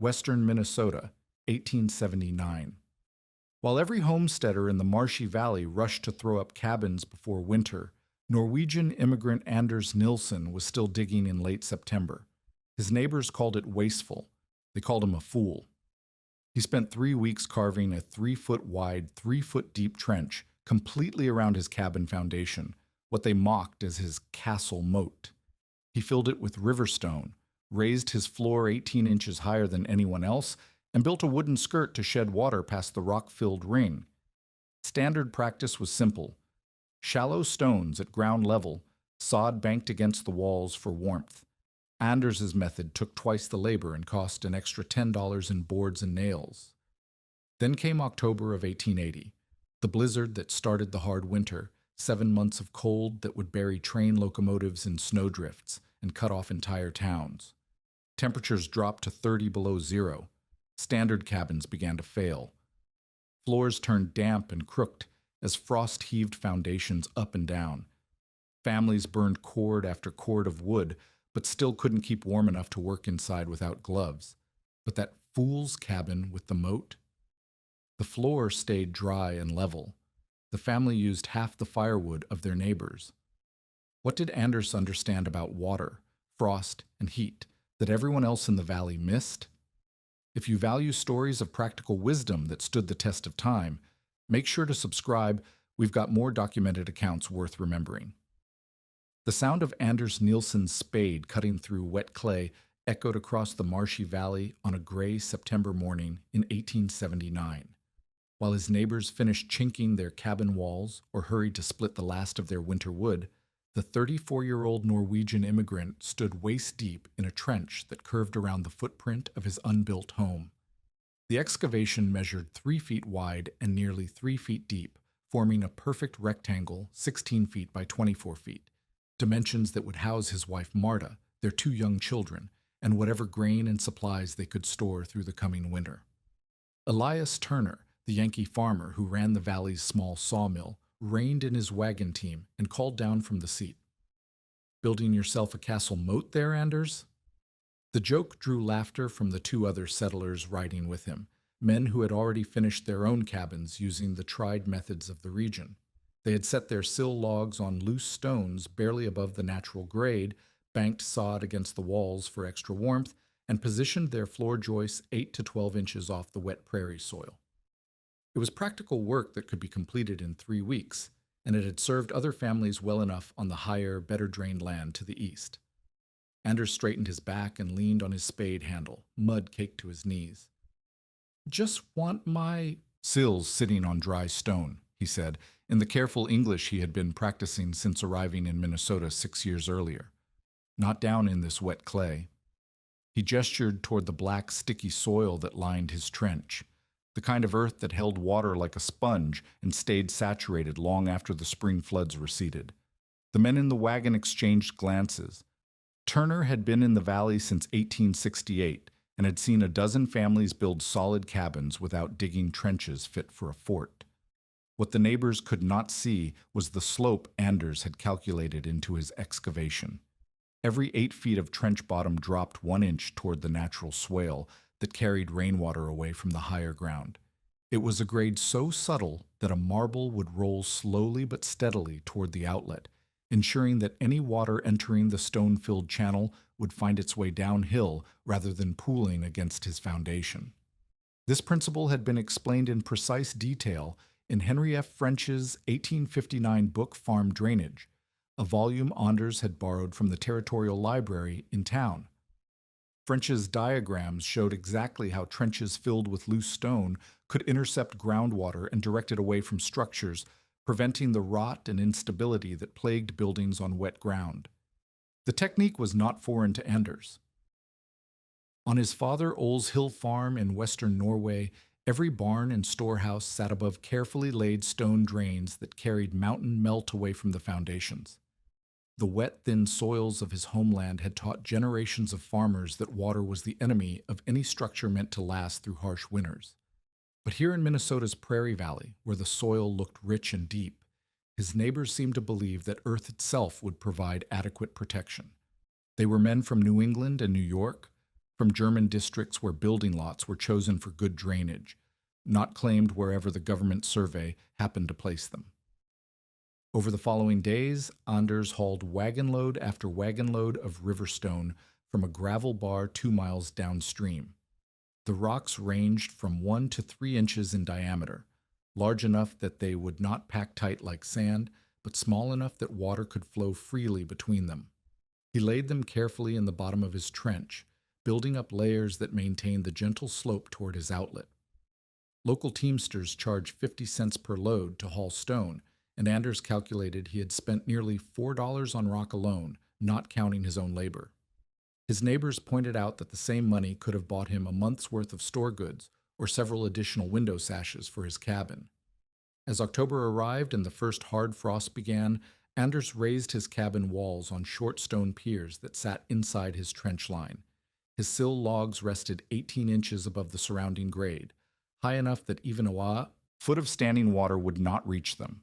Western Minnesota, 1879. While every homesteader in the marshy valley rushed to throw up cabins before winter, Norwegian immigrant Anders Nilsen was still digging in late September. His neighbors called it wasteful. They called him a fool. He spent 3 weeks carving a 3-foot wide, 3-foot deep trench completely around his cabin foundation, what they mocked as his castle moat. He filled it with river stone, raised his floor 18 inches higher than anyone else, and built a wooden skirt to shed water past the rock-filled ring. Standard practice was simple. Shallow stones at ground level, sod banked against the walls for warmth. Anders's method took twice the labor and cost an extra $10 in boards and nails. Then came October of 1880, the blizzard that started the hard winter, 7 months of cold that would bury train locomotives in snowdrifts and cut off entire towns. Temperatures dropped to 30 below zero. Standard cabins began to fail. Floors turned damp and crooked as frost heaved foundations up and down. Families burned cord after cord of wood, but still couldn't keep warm enough to work inside without gloves. But that fool's cabin with the moat? The floor stayed dry and level. The family used half the firewood of their neighbors. What did Anders understand about water, frost, and heat that everyone else in the valley missed? If you value stories of practical wisdom that stood the test of time, make sure to subscribe. We've got more documented accounts worth remembering. The sound of Anders Nilsen's spade cutting through wet clay echoed across the marshy valley on a gray September morning in 1879. While his neighbors finished chinking their cabin walls or hurried to split the last of their winter wood, the 34-year-old Norwegian immigrant stood waist-deep in a trench that curved around the footprint of his unbuilt home. The excavation measured 3 feet wide and nearly 3 feet deep, forming a perfect rectangle 16 feet by 24 feet, dimensions that would house his wife Marta, their 2 young children, and whatever grain and supplies they could store through the coming winter. Elias Turner, the Yankee farmer who ran the valley's small sawmill, reined in his wagon team and called down from the seat. "Building yourself a castle moat there, Anders?" The joke drew laughter from the 2 other settlers riding with him, men who had already finished their own cabins using the tried methods of the region. They had set their sill logs on loose stones barely above the natural grade, banked sod against the walls for extra warmth, and positioned their floor joists 8 to 12 inches off the wet prairie soil. It was practical work that could be completed in 3 weeks, and it had served other families well enough on the higher, better-drained land to the east. Anders straightened his back and leaned on his spade handle, mud caked to his knees. "Just want my sills sitting on dry stone," he said, in the careful English he had been practicing since arriving in Minnesota 6 years earlier. "Not down in this wet clay." He gestured toward the black, sticky soil that lined his trench, the kind of earth that held water like a sponge and stayed saturated long after the spring floods receded. The men in the wagon exchanged glances. Turner had been in the valley since 1868 and had seen a dozen families build solid cabins without digging trenches fit for a fort. What the neighbors could not see was the slope Anders had calculated into his excavation. Every 8 feet of trench bottom dropped 1 inch toward the natural swale that carried rainwater away from the higher ground. It was a grade so subtle that a marble would roll slowly but steadily toward the outlet, ensuring that any water entering the stone-filled channel would find its way downhill rather than pooling against his foundation. This principle had been explained in precise detail in Henry F. French's 1859 book Farm Drainage, a volume Anders had borrowed from the Territorial Library in town. French's diagrams showed exactly how trenches filled with loose stone could intercept groundwater and direct it away from structures, preventing the rot and instability that plagued buildings on wet ground. The technique was not foreign to Anders. On his father Ole's hill farm in western Norway, every barn and storehouse sat above carefully laid stone drains that carried mountain melt away from the foundations. The wet, thin soils of his homeland had taught generations of farmers that water was the enemy of any structure meant to last through harsh winters. But here in Minnesota's Prairie Valley, where the soil looked rich and deep, his neighbors seemed to believe that Earth itself would provide adequate protection. They were men from New England and New York, from German districts where building lots were chosen for good drainage, not claimed wherever the government survey happened to place them. Over the following days, Anders hauled wagon load after wagon load of river stone from a gravel bar 2 miles downstream. The rocks ranged from 1 to 3 inches in diameter, large enough that they would not pack tight like sand, but small enough that water could flow freely between them. He laid them carefully in the bottom of his trench, building up layers that maintained the gentle slope toward his outlet. Local teamsters charged 50 cents per load to haul stone, and Anders calculated he had spent nearly $4 on rock alone, not counting his own labor. His neighbors pointed out that the same money could have bought him a month's worth of store goods or several additional window sashes for his cabin. As October arrived and the first hard frost began, Anders raised his cabin walls on short stone piers that sat inside his trench line. His sill logs rested 18 inches above the surrounding grade, high enough that even a foot of standing water would not reach them.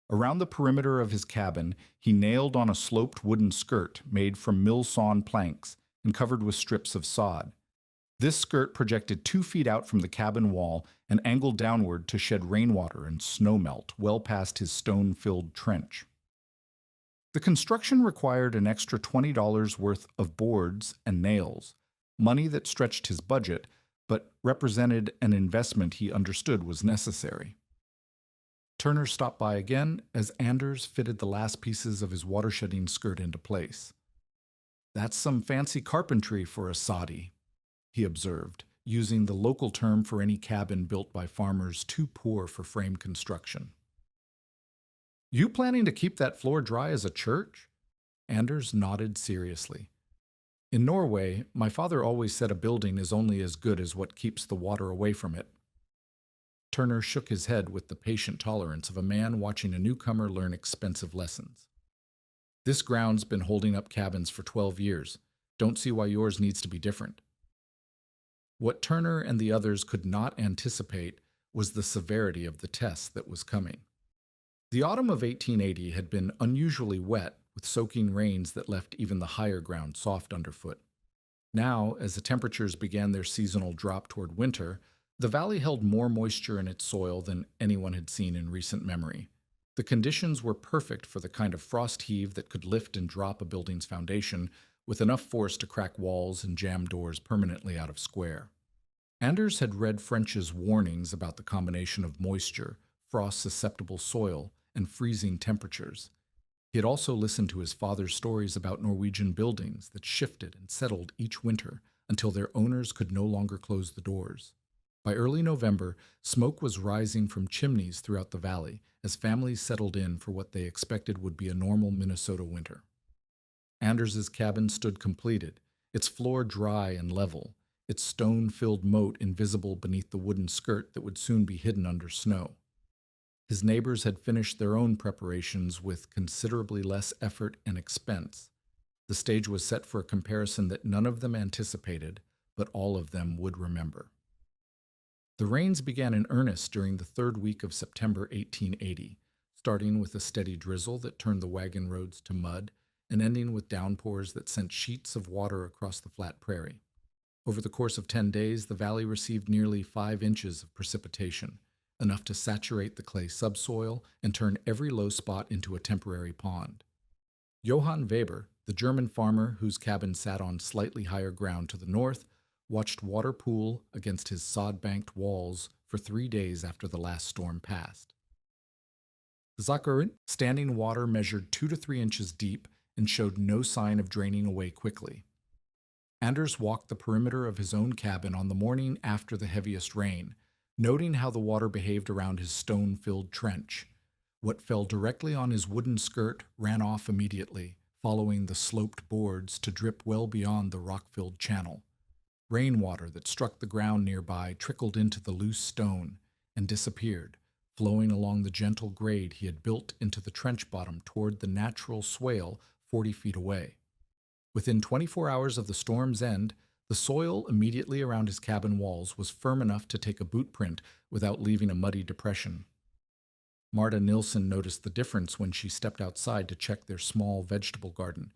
Around the perimeter of his cabin, he nailed on a sloped wooden skirt made from mill-sawn planks and covered with strips of sod. This skirt projected 2 feet out from the cabin wall and angled downward to shed rainwater and snowmelt well past his stone-filled trench. The construction required an extra $20 worth of boards and nails, money that stretched his budget, but represented an investment he understood was necessary. Turner stopped by again as Anders fitted the last pieces of his water-shedding skirt into place. "That's some fancy carpentry for a soddy," he observed, using the local term for any cabin built by farmers too poor for frame construction. "You planning to keep that floor dry as a church?" Anders nodded seriously. "In Norway, my father always said a building is only as good as what keeps the water away from it." Turner shook his head with the patient tolerance of a man watching a newcomer learn expensive lessons. "This ground's been holding up cabins for 12 years. Don't see why yours needs to be different." What Turner and the others could not anticipate was the severity of the test that was coming. The autumn of 1880 had been unusually wet, with soaking rains that left even the higher ground soft underfoot. Now, as the temperatures began their seasonal drop toward winter, the valley held more moisture in its soil than anyone had seen in recent memory. The conditions were perfect for the kind of frost heave that could lift and drop a building's foundation with enough force to crack walls and jam doors permanently out of square. Anders had read French's warnings about the combination of moisture, frost-susceptible soil, and freezing temperatures. He had also listened to his father's stories about Norwegian buildings that shifted and settled each winter until their owners could no longer close the doors. By early November, smoke was rising from chimneys throughout the valley as families settled in for what they expected would be a normal Minnesota winter. Anders's cabin stood completed, its floor dry and level, its stone-filled moat invisible beneath the wooden skirt that would soon be hidden under snow. His neighbors had finished their own preparations with considerably less effort and expense. The stage was set for a comparison that none of them anticipated, but all of them would remember. The rains began in earnest during the 3rd week of September 1880, starting with a steady drizzle that turned the wagon roads to mud and ending with downpours that sent sheets of water across the flat prairie. Over the course of 10 days, the valley received nearly 5 inches of precipitation, enough to saturate the clay subsoil and turn every low spot into a temporary pond. Johann Weber, the German farmer whose cabin sat on slightly higher ground to the north, watched water pool against his sod-banked walls for 3 days after the last storm passed. The Zacharind standing water measured 2 to 3 inches deep and showed no sign of draining away quickly. Anders walked the perimeter of his own cabin on the morning after the heaviest rain, noting how the water behaved around his stone-filled trench. What fell directly on his wooden skirt ran off immediately, following the sloped boards to drip well beyond the rock-filled channel. Rainwater that struck the ground nearby trickled into the loose stone and disappeared, flowing along the gentle grade he had built into the trench bottom toward the natural swale 40 feet away. Within 24 hours of the storm's end, the soil immediately around his cabin walls was firm enough to take a boot print without leaving a muddy depression. Marta Nilsson noticed the difference when she stepped outside to check their small vegetable garden.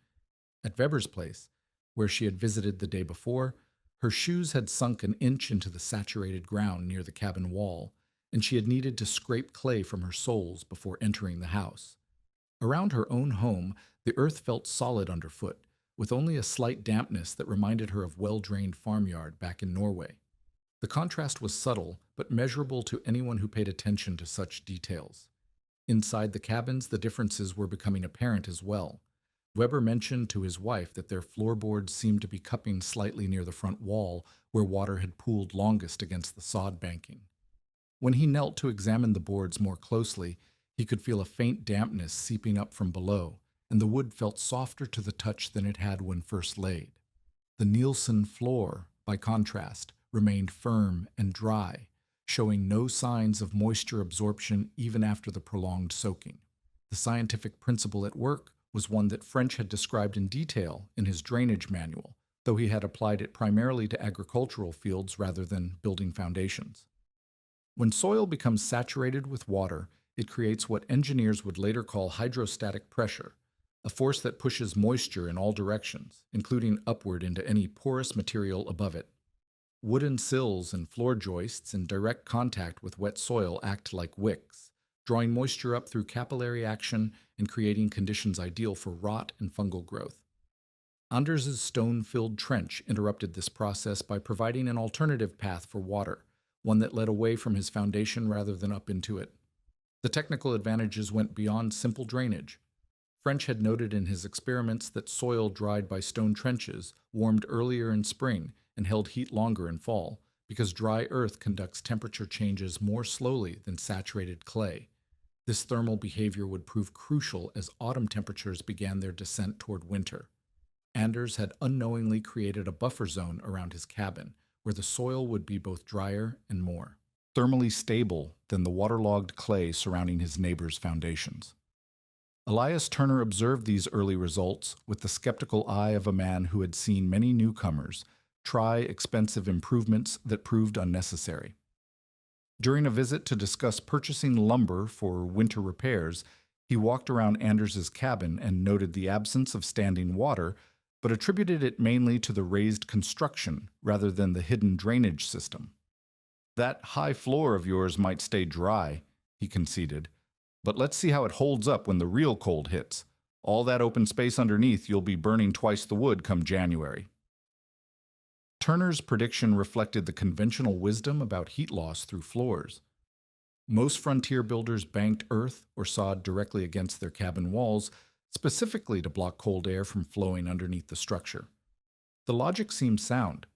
At Weber's place, where she had visited the day before, Her shoes had sunk an inch into the saturated ground near the cabin wall, and she had needed to scrape clay from her soles before entering the house. Around her own home, the earth felt solid underfoot, with only a slight dampness that reminded her of well-drained farmyard back in Norway. The contrast was subtle, but measurable to anyone who paid attention to such details. Inside the cabins, the differences were becoming apparent as well. Weber mentioned to his wife that their floorboards seemed to be cupping slightly near the front wall, where water had pooled longest against the sod banking. When he knelt to examine the boards more closely, he could feel a faint dampness seeping up from below, and the wood felt softer to the touch than it had when first laid. The Nielsen floor, by contrast, remained firm and dry, showing no signs of moisture absorption even after the prolonged soaking. The scientific principle at work was one that French had described in detail in his drainage manual, though he had applied it primarily to agricultural fields rather than building foundations. When soil becomes saturated with water, it creates what engineers would later call hydrostatic pressure, a force that pushes moisture in all directions, including upward into any porous material above it. Wooden sills and floor joists in direct contact with wet soil act like wicks, drawing moisture up through capillary action and creating conditions ideal for rot and fungal growth. Anders's stone-filled trench interrupted this process by providing an alternative path for water, one that led away from his foundation rather than up into it. The technical advantages went beyond simple drainage. French had noted in his experiments that soil dried by stone trenches warmed earlier in spring and held heat longer in fall, because dry earth conducts temperature changes more slowly than saturated clay. This thermal behavior would prove crucial as autumn temperatures began their descent toward winter. Anders had unknowingly created a buffer zone around his cabin, where the soil would be both drier and more thermally stable than the waterlogged clay surrounding his neighbor's foundations. Elias Turner observed these early results with the skeptical eye of a man who had seen many newcomers try expensive improvements that proved unnecessary. During a visit to discuss purchasing lumber for winter repairs, he walked around Anders's cabin and noted the absence of standing water, but attributed it mainly to the raised construction rather than the hidden drainage system. "That high floor of yours might stay dry," he conceded, "but let's see how it holds up when the real cold hits. All that open space underneath, you'll be burning twice the wood come January." Turner's prediction reflected the conventional wisdom about heat loss through floors. Most frontier builders banked earth or sod directly against their cabin walls, specifically to block cold air from flowing underneath the structure. The logic seemed sound.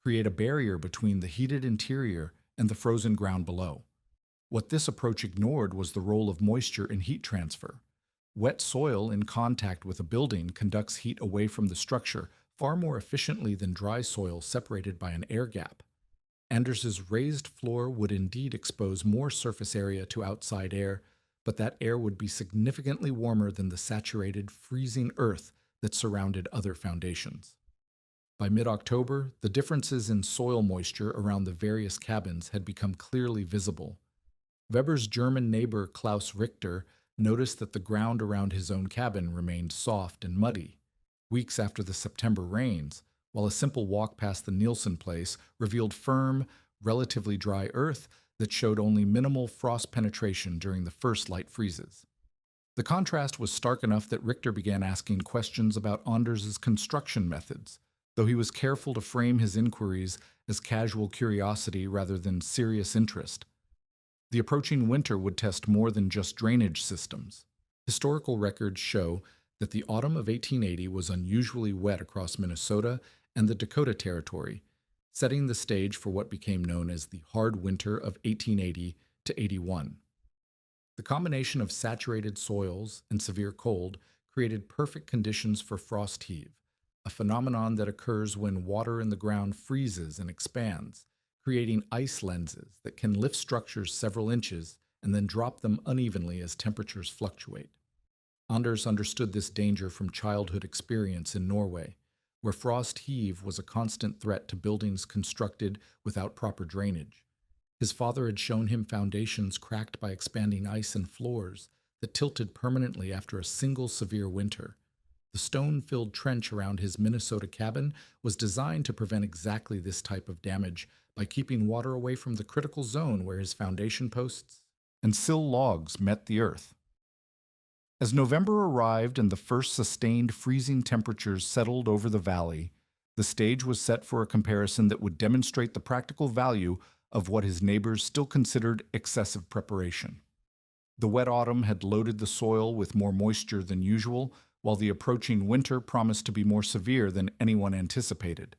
Create a barrier between the heated interior and the frozen ground below. What this approach ignored was the role of moisture in heat transfer. Wet soil in contact with a building conducts heat away from the structure far more efficiently than dry soil separated by an air gap. Anders's raised floor would indeed expose more surface area to outside air, but that air would be significantly warmer than the saturated, freezing earth that surrounded other foundations. By mid-October, the differences in soil moisture around the various cabins had become clearly visible. Weber's German neighbor Klaus Richter noticed that the ground around his own cabin remained soft and muddy. Weeks after the September rains, while a simple walk past the Nielsen place revealed firm, relatively dry earth that showed only minimal frost penetration during the first light freezes. The contrast was stark enough that Richter began asking questions about Anders's construction methods, though he was careful to frame his inquiries as casual curiosity rather than serious interest. The approaching winter would test more than just drainage systems. Historical records show that the autumn of 1880 was unusually wet across Minnesota and the Dakota Territory, setting the stage for what became known as the hard winter of 1880 to 81. The combination of saturated soils and severe cold created perfect conditions for frost heave, a phenomenon that occurs when water in the ground freezes and expands, creating ice lenses that can lift structures several inches and then drop them unevenly as temperatures fluctuate. Anders understood this danger from childhood experience in Norway, where frost heave was a constant threat to buildings constructed without proper drainage. His father had shown him foundations cracked by expanding ice and floors that tilted permanently after a single severe winter. The stone-filled trench around his Minnesota cabin was designed to prevent exactly this type of damage by keeping water away from the critical zone where his foundation posts and sill logs met the earth. As November arrived and the first sustained freezing temperatures settled over the valley, the stage was set for a comparison that would demonstrate the practical value of what his neighbors still considered excessive preparation. The wet autumn had loaded the soil with more moisture than usual, while the approaching winter promised to be more severe than anyone anticipated.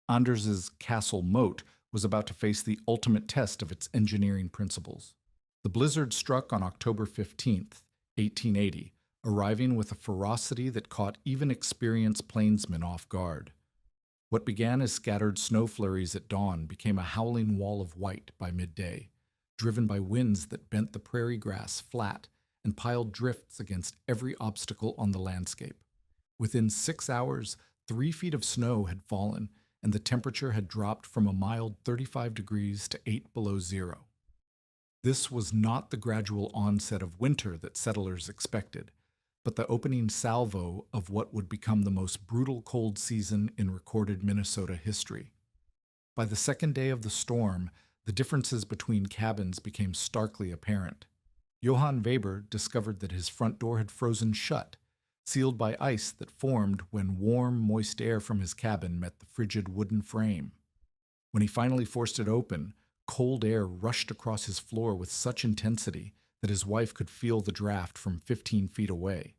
Anders's castle Moat was about to face the ultimate test of its engineering principles. The blizzard struck on October 15th, 1880, arriving with a ferocity that caught even experienced plainsmen off guard. What began as scattered snow flurries at dawn became a howling wall of white by midday, driven by winds that bent the prairie grass flat and piled drifts against every obstacle on the landscape. Within 6 hours, 3 feet of snow had fallen, and the temperature had dropped from a mild 35 degrees to 8 below zero. This was not the gradual onset of winter that settlers expected, but the opening salvo of what would become the most brutal cold season in recorded Minnesota history. By the second day of the storm, the differences between cabins became starkly apparent. Johann Weber discovered that his front door had frozen shut, sealed by ice that formed when warm, moist air from his cabin met the frigid wooden frame. When he finally forced it open, cold air rushed across his floor with such intensity that his wife could feel the draft from 15 feet away.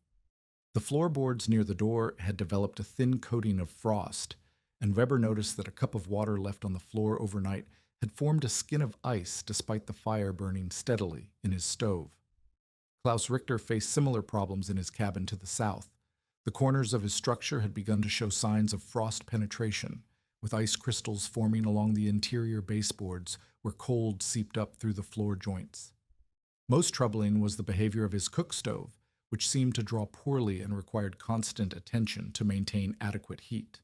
The floorboards near the door had developed a thin coating of frost, and Weber noticed that a cup of water left on the floor overnight had formed a skin of ice despite the fire burning steadily in his stove. Klaus Richter faced similar problems in his cabin to the south. The corners of his structure had begun to show signs of frost penetration, with ice crystals forming along the interior baseboards where cold seeped up through the floor joints. Most troubling was the behavior of his cook stove, which seemed to draw poorly and required constant attention to maintain adequate heat.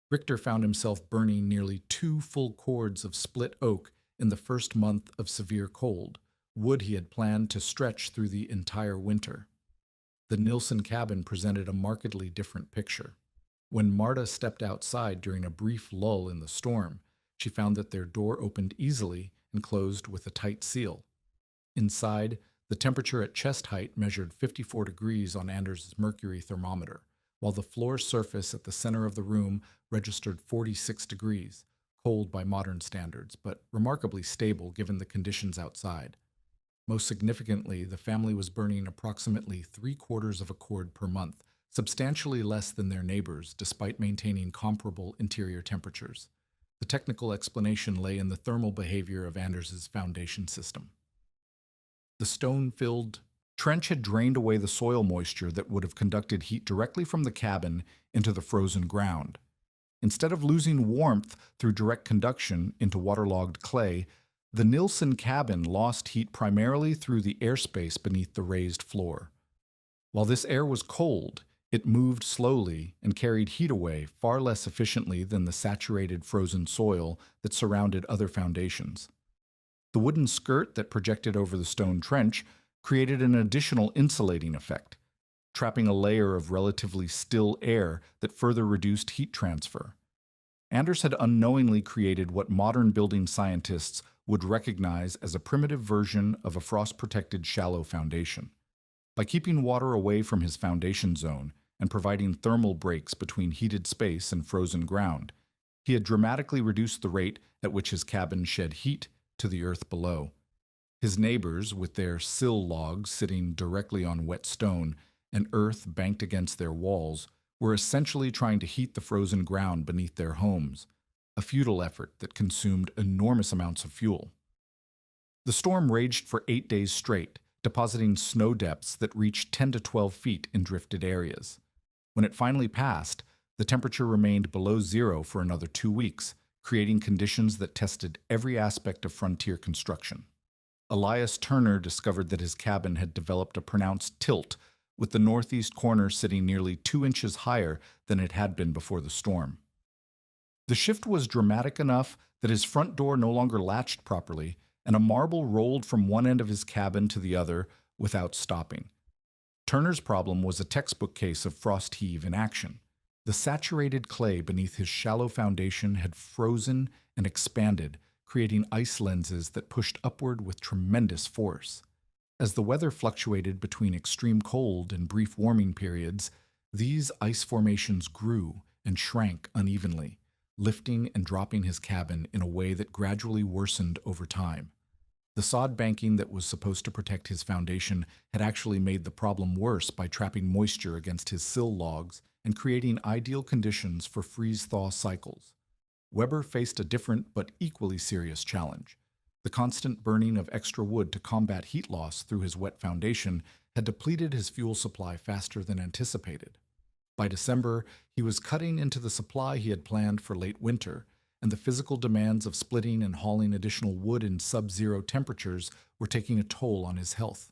Richter found himself burning nearly 2 full cords of split oak in the first month of severe cold, wood he had planned to stretch through the entire winter. The Nilsson cabin presented a markedly different picture. When Marta stepped outside during a brief lull in the storm, she found that their door opened easily and closed with a tight seal. Inside, the temperature at chest height measured 54 degrees on Anders's mercury thermometer, while the floor surface at the center of the room registered 46 degrees, cold by modern standards, but remarkably stable given the conditions outside. Most significantly, the family was burning approximately 3/4 of a cord per month, substantially less than their neighbors, despite maintaining comparable interior temperatures. The technical explanation lay in the thermal behavior of Anders's foundation system. The stone-filled trench had drained away the soil moisture that would have conducted heat directly from the cabin into the frozen ground. Instead of losing warmth through direct conduction into waterlogged clay, the Nilsson cabin lost heat primarily through the airspace beneath the raised floor. While this air was cold, it moved slowly and carried heat away far less efficiently than the saturated frozen soil that surrounded other foundations. The wooden skirt that projected over the stone trench created an additional insulating effect, trapping a layer of relatively still air that further reduced heat transfer. Anders had unknowingly created what modern building scientists would recognize as a primitive version of a frost-protected shallow foundation. By keeping water away from his foundation zone and providing thermal breaks between heated space and frozen ground, he had dramatically reduced the rate at which his cabin shed heat to the earth below. His neighbors, with their sill logs sitting directly on wet stone and earth banked against their walls, were essentially trying to heat the frozen ground beneath their homes, a futile effort that consumed enormous amounts of fuel. The storm raged for 8 days straight, depositing snow depths that reached 10 to 12 feet in drifted areas. When it finally passed, the temperature remained below zero for another 2 weeks, creating conditions that tested every aspect of frontier construction. Elias Turner discovered that his cabin had developed a pronounced tilt, with the northeast corner sitting nearly 2 inches higher than it had been before the storm. The shift was dramatic enough that his front door no longer latched properly, and a marble rolled from one end of his cabin to the other without stopping. Turner's problem was a textbook case of frost heave in action. The saturated clay beneath his shallow foundation had frozen and expanded, creating ice lenses that pushed upward with tremendous force. As the weather fluctuated between extreme cold and brief warming periods, these ice formations grew and shrank unevenly, lifting and dropping his cabin in a way that gradually worsened over time. The sod banking that was supposed to protect his foundation had actually made the problem worse by trapping moisture against his sill logs and creating ideal conditions for freeze-thaw cycles. Weber faced a different but equally serious challenge. The constant burning of extra wood to combat heat loss through his wet foundation had depleted his fuel supply faster than anticipated. By December, he was cutting into the supply he had planned for late winter, and the physical demands of splitting and hauling additional wood in sub-zero temperatures were taking a toll on his health.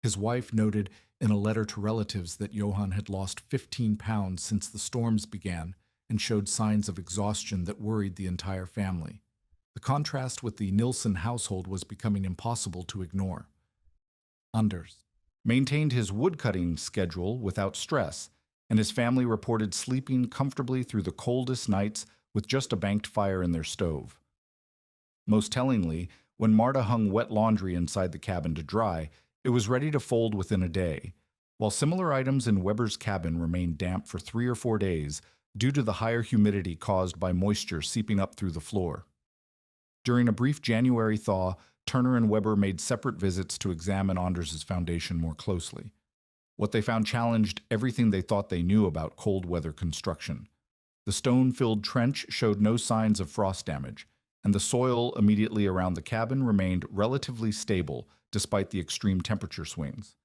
His wife noted in a letter to relatives that Johann had lost 15 pounds since the storms began and showed signs of exhaustion that worried the entire family. The contrast with the Nilsson household was becoming impossible to ignore. Anders maintained his woodcutting schedule without stress, and his family reported sleeping comfortably through the coldest nights with just a banked fire in their stove. Most tellingly, when Marta hung wet laundry inside the cabin to dry, it was ready to fold within a day, while similar items in Weber's cabin remained damp for 3 or 4 days due to the higher humidity caused by moisture seeping up through the floor. During a brief January thaw, Turner and Weber made separate visits to examine Anders's foundation more closely. What they found challenged everything they thought they knew about cold weather construction. The stone-filled trench showed no signs of frost damage, and the soil immediately around the cabin remained relatively stable despite the extreme temperature swings.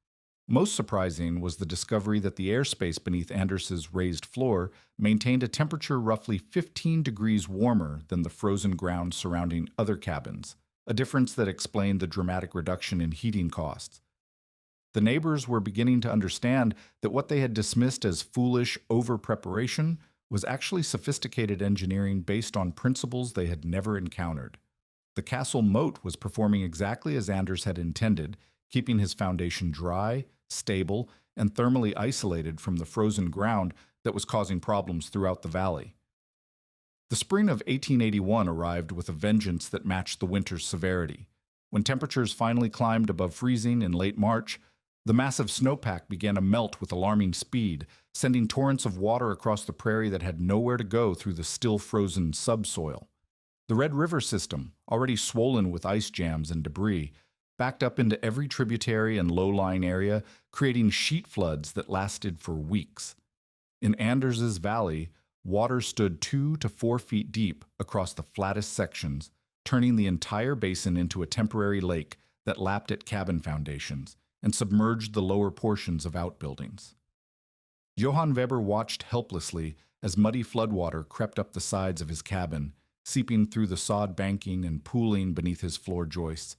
Most surprising was the discovery that the airspace beneath Anders's raised floor maintained a temperature roughly 15 degrees warmer than the frozen ground surrounding other cabins, a difference that explained the dramatic reduction in heating costs. The neighbors were beginning to understand that what they had dismissed as foolish over-preparation was actually sophisticated engineering based on principles they had never encountered. The castle moat was performing exactly as Anders had intended, keeping his foundation dry, stable, and thermally isolated from the frozen ground that was causing problems throughout the valley. The spring of 1881 arrived with a vengeance that matched the winter's severity. When temperatures finally climbed above freezing in late March, the massive snowpack began to melt with alarming speed, sending torrents of water across the prairie that had nowhere to go through the still frozen subsoil. The Red River system, already swollen with ice jams and debris, backed up into every tributary and low-lying area, creating sheet floods that lasted for weeks. In Anders's valley, water stood 2 to 4 feet deep across the flattest sections, turning the entire basin into a temporary lake that lapped at cabin foundations and submerged the lower portions of outbuildings. Johann Weber watched helplessly as muddy floodwater crept up the sides of his cabin, seeping through the sod banking and pooling beneath his floor joists.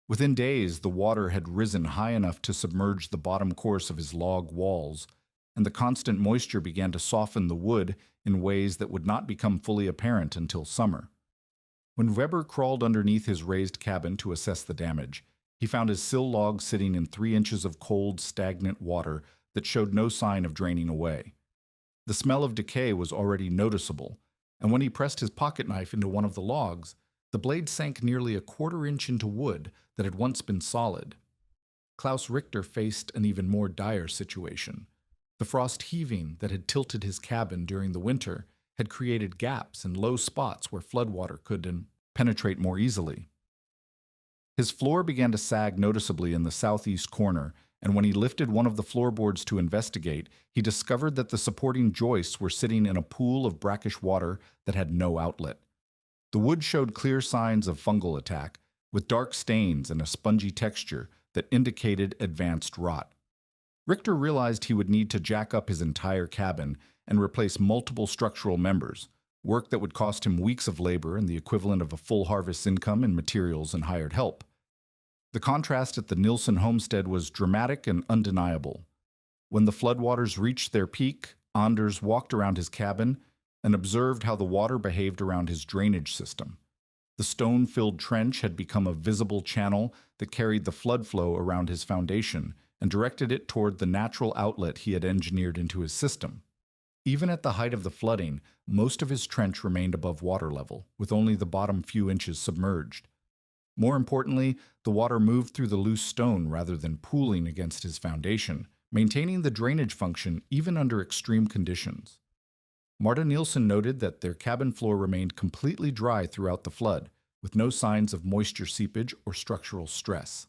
Within days, the water had risen high enough to submerge the bottom course of his log walls, and the constant moisture began to soften the wood in ways that would not become fully apparent until summer. When Weber crawled underneath his raised cabin to assess the damage, he found his sill log sitting in 3 inches of cold, stagnant water that showed no sign of draining away. The smell of decay was already noticeable, and when he pressed his pocket knife into one of the logs, the blade sank nearly a 1/4 inch into wood that had once been solid. Klaus Richter faced an even more dire situation. The frost heaving that had tilted his cabin during the winter had created gaps and low spots where floodwater could penetrate more easily. His floor began to sag noticeably in the southeast corner, and when he lifted one of the floorboards to investigate, he discovered that the supporting joists were sitting in a pool of brackish water that had no outlet. The wood showed clear signs of fungal attack, with dark stains and a spongy texture that indicated advanced rot. Richter realized he would need to jack up his entire cabin and replace multiple structural members, work that would cost him weeks of labor and the equivalent of a full harvest income in materials and hired help. The contrast at the Nilsson homestead was dramatic and undeniable. When the floodwaters reached their peak, Anders walked around his cabin and observed how the water behaved around his drainage system. The stone-filled trench had become a visible channel that carried the flood flow around his foundation, and directed it toward the natural outlet he had engineered into his system. Even at the height of the flooding, most of his trench remained above water level, with only the bottom few inches submerged. More importantly, the water moved through the loose stone rather than pooling against his foundation, maintaining the drainage function even under extreme conditions. Marta Nielsen noted that their cabin floor remained completely dry throughout the flood, with no signs of moisture seepage or structural stress.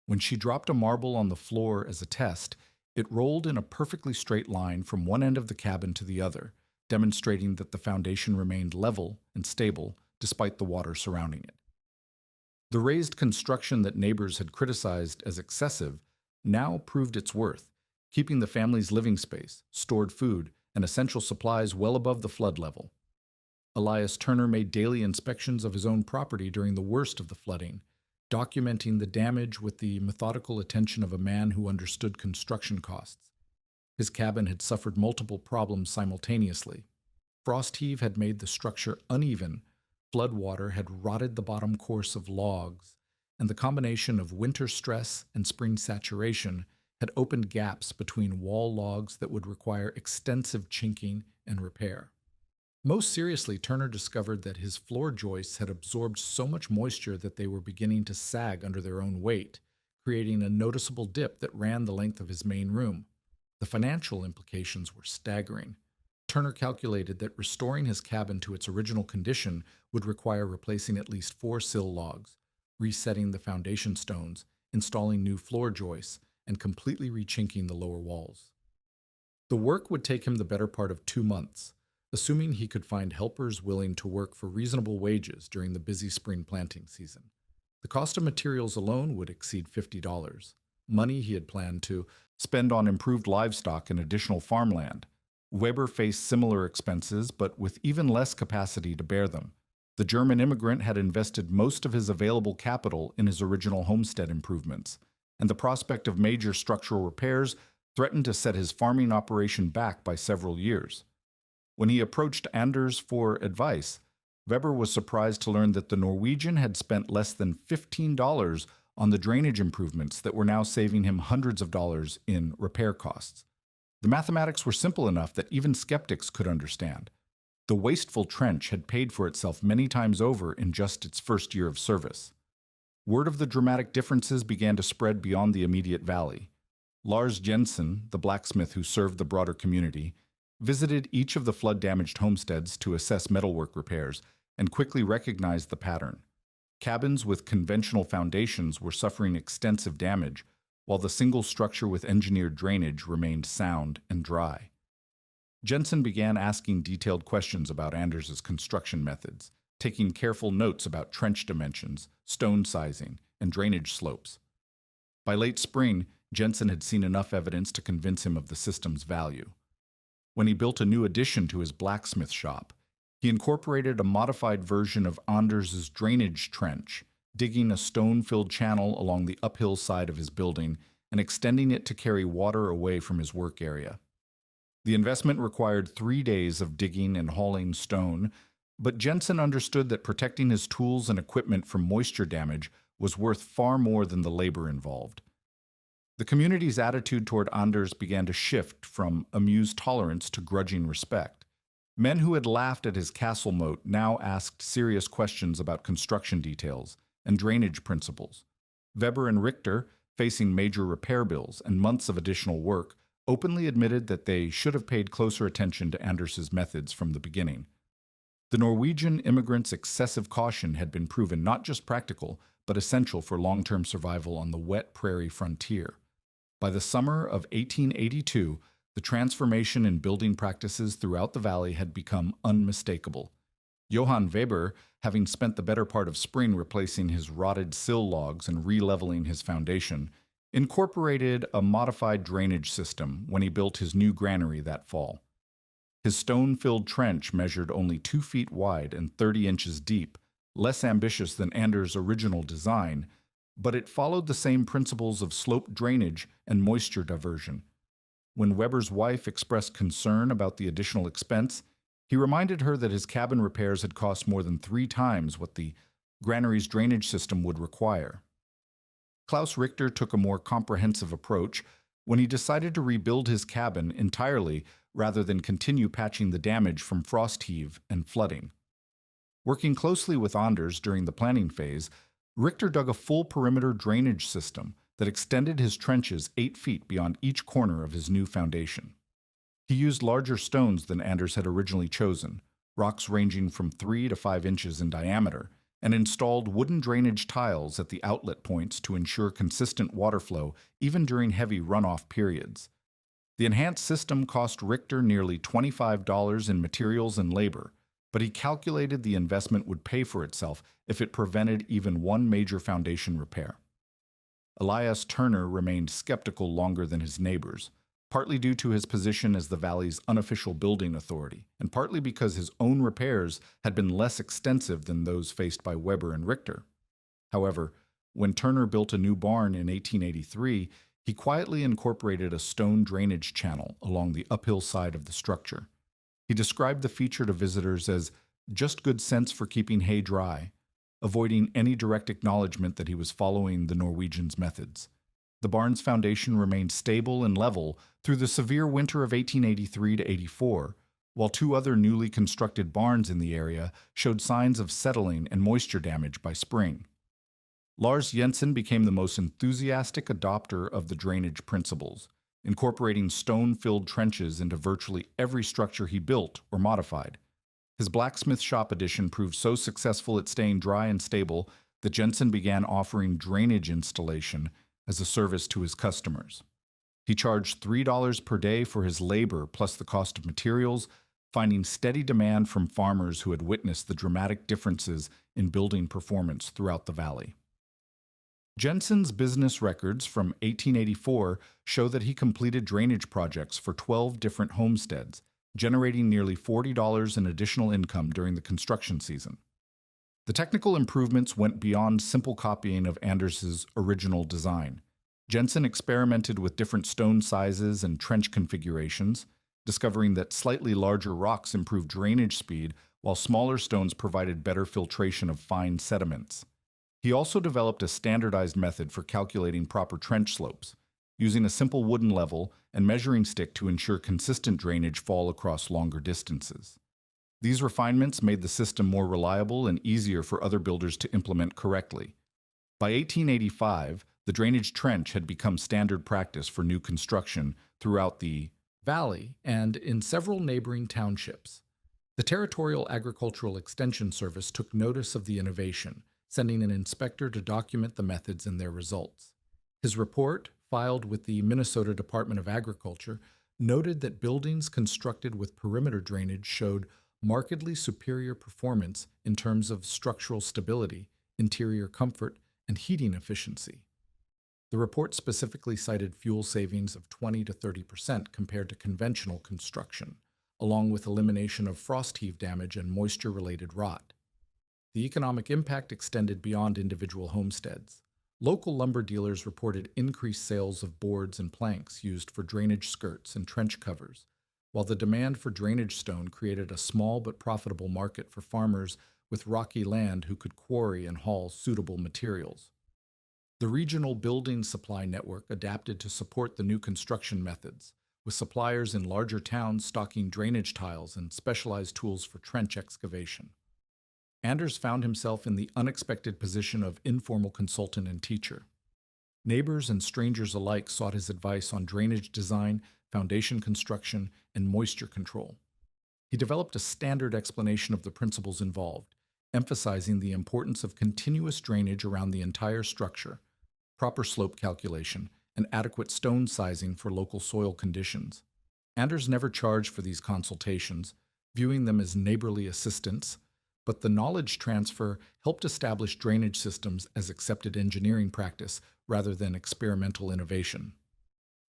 When she dropped a marble on the floor as a test, it rolled in a perfectly straight line from one end of the cabin to the other, demonstrating that the foundation remained level and stable despite the water surrounding it. The raised construction that neighbors had criticized as excessive now proved its worth, keeping the family's living space, stored food, and essential supplies well above the flood level. Elias Turner made daily inspections of his own property during the worst of the flooding, documenting the damage with the methodical attention of a man who understood construction costs. His cabin had suffered multiple problems simultaneously. Frost heave had made the structure uneven, floodwater had rotted the bottom course of logs, and the combination of winter stress and spring saturation had opened gaps between wall logs that would require extensive chinking and repair. Most seriously, Turner discovered that his floor joists had absorbed so much moisture that they were beginning to sag under their own weight, creating a noticeable dip that ran the length of his main room. The financial implications were staggering. Turner calculated that restoring his cabin to its original condition would require replacing at least 4 sill logs, resetting the foundation stones, installing new floor joists, and completely rechinking the lower walls. The work would take him the better part of 2 months, assuming he could find helpers willing to work for reasonable wages during the busy spring planting season. The cost of materials alone would exceed $50, money he had planned to spend on improved livestock and additional farmland. Weber faced similar expenses, but with even less capacity to bear them. The German immigrant had invested most of his available capital in his original homestead improvements, and the prospect of major structural repairs threatened to set his farming operation back by several years. When he approached Anders for advice, Weber was surprised to learn that the Norwegian had spent less than $15 on the drainage improvements that were now saving him hundreds of dollars in repair costs. The mathematics were simple enough that even skeptics could understand. The wasteful trench had paid for itself many times over in just its first year of service. Word of the dramatic differences began to spread beyond the immediate valley. Lars Jensen, the blacksmith who served the broader community, visited each of the flood-damaged homesteads to assess metalwork repairs and quickly recognized the pattern. Cabins with conventional foundations were suffering extensive damage, while the single structure with engineered drainage remained sound and dry. Jensen began asking detailed questions about Anders's construction methods, taking careful notes about trench dimensions, stone sizing, and drainage slopes. By late spring, Jensen had seen enough evidence to convince him of the system's value. When he built a new addition to his blacksmith shop, he incorporated a modified version of Anders's drainage trench, digging a stone-filled channel along the uphill side of his building and extending it to carry water away from his work area. The investment required 3 days of digging and hauling stone, but Jensen understood that protecting his tools and equipment from moisture damage was worth far more than the labor involved. The community's attitude toward Anders began to shift from amused tolerance to grudging respect. Men who had laughed at his castle moat now asked serious questions about construction details and drainage principles. Weber and Richter, facing major repair bills and months of additional work, openly admitted that they should have paid closer attention to Anders's methods from the beginning. The Norwegian immigrants' excessive caution had been proven not just practical, but essential for long-term survival on the wet prairie frontier. By the summer of 1882, the transformation in building practices throughout the valley had become unmistakable. Johann Weber, having spent the better part of spring replacing his rotted sill logs and re-leveling his foundation, incorporated a modified drainage system when he built his new granary that fall. His stone-filled trench measured only 2 feet wide and 30 inches deep, less ambitious than Anders' original design, but it followed the same principles of slope drainage and moisture diversion. When Weber's wife expressed concern about the additional expense, he reminded her that his cabin repairs had cost more than 3 times what the granary's drainage system would require. Klaus Richter took a more comprehensive approach when he decided to rebuild his cabin entirely rather than continue patching the damage from frost heave and flooding. Working closely with Anders during the planning phase, Richter dug a full perimeter drainage system that extended his trenches 8 feet beyond each corner of his new foundation. He used larger stones than Anders had originally chosen, rocks ranging from 3 to 5 inches in diameter, and installed wooden drainage tiles at the outlet points to ensure consistent water flow even during heavy runoff periods. The enhanced system cost Richter nearly $25 in materials and labor, but he calculated the investment would pay for itself if it prevented even one major foundation repair. Elias Turner remained skeptical longer than his neighbors, partly due to his position as the valley's unofficial building authority, and partly because his own repairs had been less extensive than those faced by Weber and Richter. However, when Turner built a new barn in 1883, he quietly incorporated a stone drainage channel along the uphill side of the structure. He described the feature to visitors as just good sense for keeping hay dry, avoiding any direct acknowledgement that he was following the Norwegians' methods. The barn's foundation remained stable and level through the severe winter of 1883 to 84, while 2 other newly constructed barns in the area showed signs of settling and moisture damage by spring. Lars Jensen became the most enthusiastic adopter of the drainage principles, incorporating stone-filled trenches into virtually every structure he built or modified. His blacksmith shop addition proved so successful at staying dry and stable that Jensen began offering drainage installation as a service to his customers. He charged $3 per day for his labor plus the cost of materials, finding steady demand from farmers who had witnessed the dramatic differences in building performance throughout the valley. Jensen's business records from 1884 show that he completed drainage projects for 12 different homesteads, generating nearly $40 in additional income during the construction season. The technical improvements went beyond simple copying of Anders's original design. Jensen experimented with different stone sizes and trench configurations, discovering that slightly larger rocks improved drainage speed while smaller stones provided better filtration of fine sediments. He also developed a standardized method for calculating proper trench slopes, using a simple wooden level and measuring stick to ensure consistent drainage fall across longer distances. These refinements made the system more reliable and easier for other builders to implement correctly. By 1885, the drainage trench had become standard practice for new construction throughout the valley and in several neighboring townships. The Territorial Agricultural Extension Service took notice of the innovation, sending an inspector to document the methods and their results. His report, filed with the Minnesota Department of Agriculture, noted that buildings constructed with perimeter drainage showed markedly superior performance in terms of structural stability, interior comfort, and heating efficiency. The report specifically cited fuel savings of 20 to 30% compared to conventional construction, along with elimination of frost heave damage and moisture-related rot. The economic impact extended beyond individual homesteads. Local lumber dealers reported increased sales of boards and planks used for drainage skirts and trench covers, while the demand for drainage stone created a small but profitable market for farmers with rocky land who could quarry and haul suitable materials. The regional building supply network adapted to support the new construction methods, with suppliers in larger towns stocking drainage tiles and specialized tools for trench excavation. Anders found himself in the unexpected position of informal consultant and teacher. Neighbors and strangers alike sought his advice on drainage design, foundation construction, and moisture control. He developed a standard explanation of the principles involved, emphasizing the importance of continuous drainage around the entire structure, proper slope calculation, and adequate stone sizing for local soil conditions. Anders never charged for these consultations, viewing them as neighborly assistance, but the knowledge transfer helped establish drainage systems as accepted engineering practice rather than experimental innovation.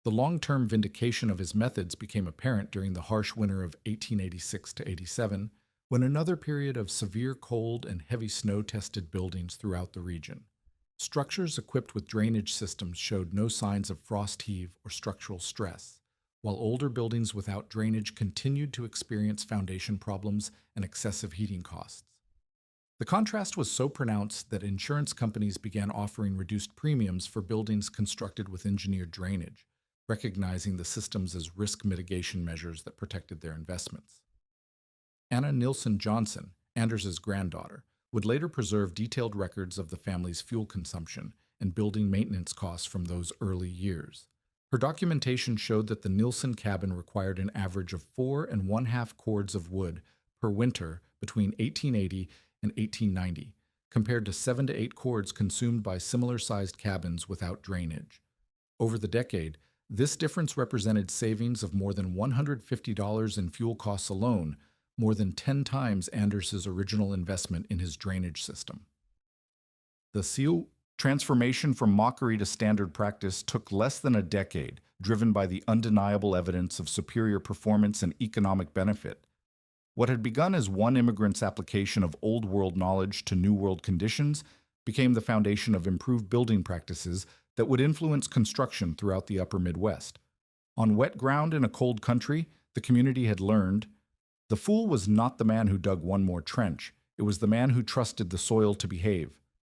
The long-term vindication of his methods became apparent during the harsh winter of 1886 to 87, when another period of severe cold and heavy snow tested buildings throughout the region. Structures equipped with drainage systems showed no signs of frost heave or structural stress, while older buildings without drainage continued to experience foundation problems and excessive heating costs. The contrast was so pronounced that insurance companies began offering reduced premiums for buildings constructed with engineered drainage, recognizing the systems as risk mitigation measures that protected their investments. Anna Nilsson Johnson, Anders's granddaughter, would later preserve detailed records of the family's fuel consumption and building maintenance costs from those early years. Her documentation showed that the Nilsson cabin required an average of 4½ cords of wood per winter between 1880 and 1890, compared to 7 to 8 cords consumed by similar-sized cabins without drainage. Over the decade, this difference represented savings of more than $150 in fuel costs alone, more than 10 times Anders's original investment in his drainage system. The seal transformation from mockery to standard practice took less than a decade, driven by the undeniable evidence of superior performance and economic benefit. What had begun as one immigrant's application of Old World knowledge to New World conditions became the foundation of improved building practices that would influence construction throughout the upper Midwest. On wet ground in a cold country, the community had learned, the fool was not the man who dug one more trench, it was the man who trusted the soil to behave.